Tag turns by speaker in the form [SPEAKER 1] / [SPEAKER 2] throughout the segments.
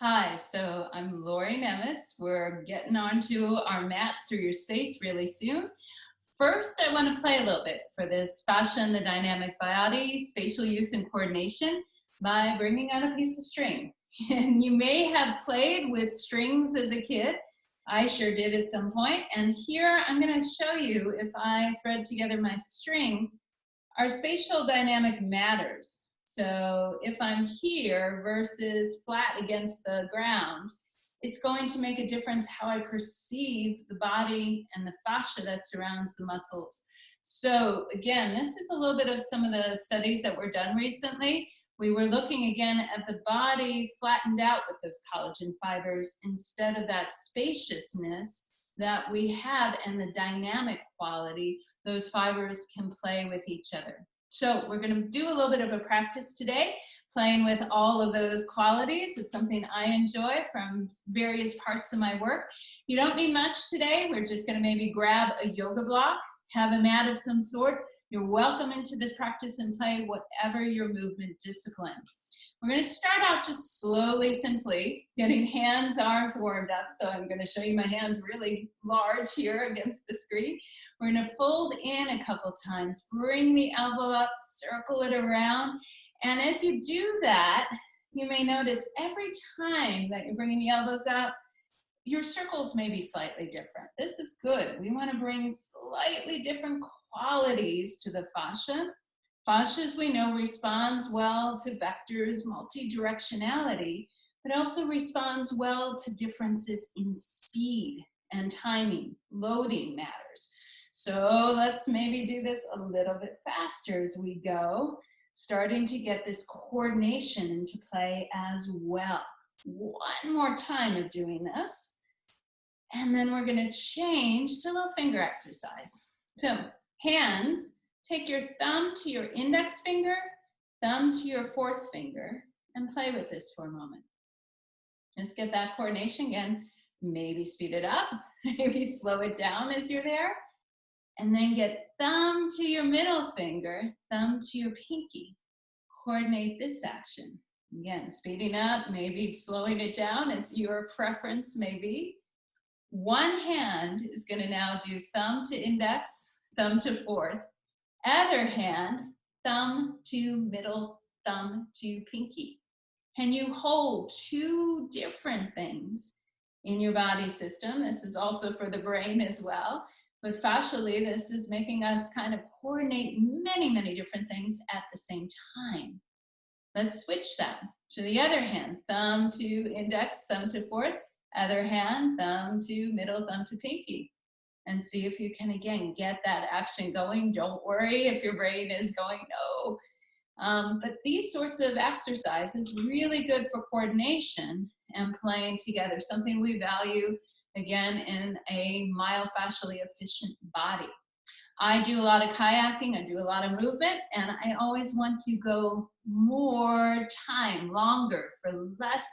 [SPEAKER 1] Hi, so I'm Lori NEMETZ. We're getting onto our mats or your space really soon. First, I want to play a little bit for this fascia and the dynamic body, spatial use and coordination by bringing out a piece of string. And you may have played with strings as a kid. I sure did at some point. And here I'm going to show you, if I thread together my string, our spatial dynamic matters. So if I'm here versus flat against the ground, it's going to make a difference how I perceive the body and the fascia that surrounds the muscles. So again, this is a little bit of some of the studies that were done recently. We were looking again at the body flattened out with those collagen fibers instead of that spaciousness that we have and the dynamic quality those fibers can play with each other. So we're going to do a little bit of a practice today, playing with all of those qualities. It's something I enjoy from various parts of my work. You don't need much today. We're just going to maybe grab a yoga block, have a mat of some sort. You're welcome into this practice and play whatever your movement discipline. We're going to start out just slowly, simply, getting hands, arms warmed up. So I'm going to show you my hands really large here against the screen. We're going to fold in a couple times, bring the elbow up, circle it around. And as you do that, you may notice every time that you're bringing the elbows up, your circles may be slightly different. This is good. We want to bring slightly different qualities to the fascia. Fascia, as we know, responds well to vectors, multi-directionality, but also responds well to differences in speed and timing. Loading matters. So let's maybe do this a little bit faster as we go, starting to get this coordination into play as well. One more time of doing this, and then we're going to change to a little finger exercise. So hands, take your thumb to your index finger, thumb to your fourth finger, and play with this for a moment. Just get that coordination again. Maybe speed it up, maybe slow it down as you're there. And then get thumb to your middle finger, thumb to your pinky. Coordinate this action. Again, speeding up, maybe slowing it down as your preference may be. One hand is going to now do thumb to index, thumb to fourth. Other hand, thumb to middle, thumb to pinky. And you hold two different things in your body system. This is also for the brain as well. But fascially, this is making us kind of coordinate many, many different things at the same time. Let's switch that to the other hand. Thumb to index, thumb to fourth. Other hand, thumb to middle, thumb to pinky. And see if you can, again, get that action going. Don't worry if your brain is going, no. But these sorts of exercises really good for coordination and playing together, something we value, again, in a myofascially efficient body. I do a lot of kayaking, I do a lot of movement, and I always want to go more time, longer, for less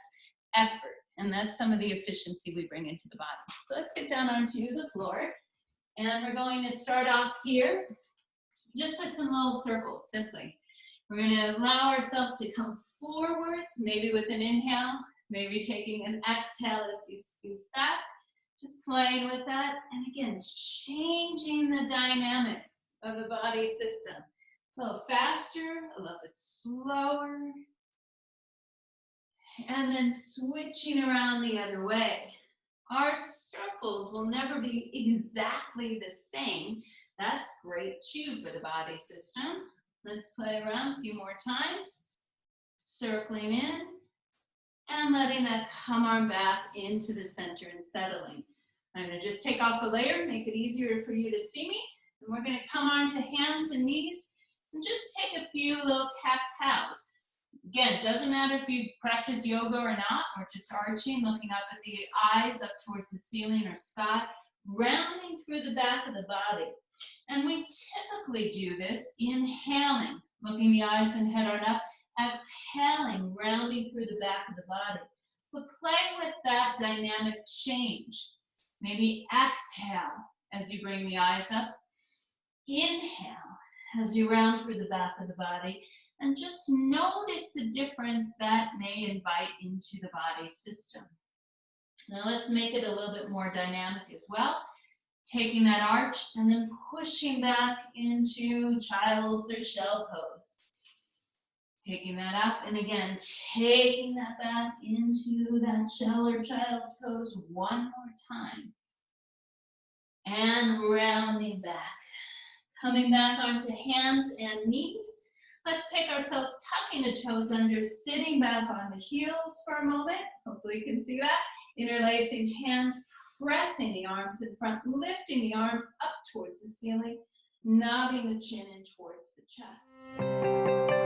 [SPEAKER 1] effort. And that's some of the efficiency we bring into the body. So let's get down onto the floor. And we're going to start off here just with some little circles, simply. We're going to allow ourselves to come forwards, maybe with an inhale, maybe taking an exhale as you scoot back. Just playing with that. And again, changing the dynamics of the body system. A little faster, a little bit slower. And then switching around the other way. Our circles will never be exactly the same. That's great too for the body system. Let's play around a few more times. Circling in and letting that come arm back into the center and settling. I'm going to just take off the layer, make it easier for you to see me. And we're going to come on to hands and knees and just take a few little cat-cows. Again, it doesn't matter if you practice yoga or not, or just arching, looking up at the eyes, up towards the ceiling or sky, rounding through the back of the body. And we typically do this inhaling, looking the eyes and head on up, exhaling, rounding through the back of the body. But play with that dynamic change. Maybe exhale as you bring the eyes up. Inhale as you round through the back of the body. And just notice the difference that may invite into the body system. Now let's make it a little bit more dynamic as well. Taking that arch and then pushing back into child's or shell pose. Taking that up and again, taking that back into that shell or child's pose one more time. And rounding back. Coming back onto hands and knees. Let's take ourselves tucking the toes under, sitting back on the heels for a moment. Hopefully you can see that. Interlacing hands, pressing the arms in front, lifting the arms up towards the ceiling, nodding the chin in towards the chest.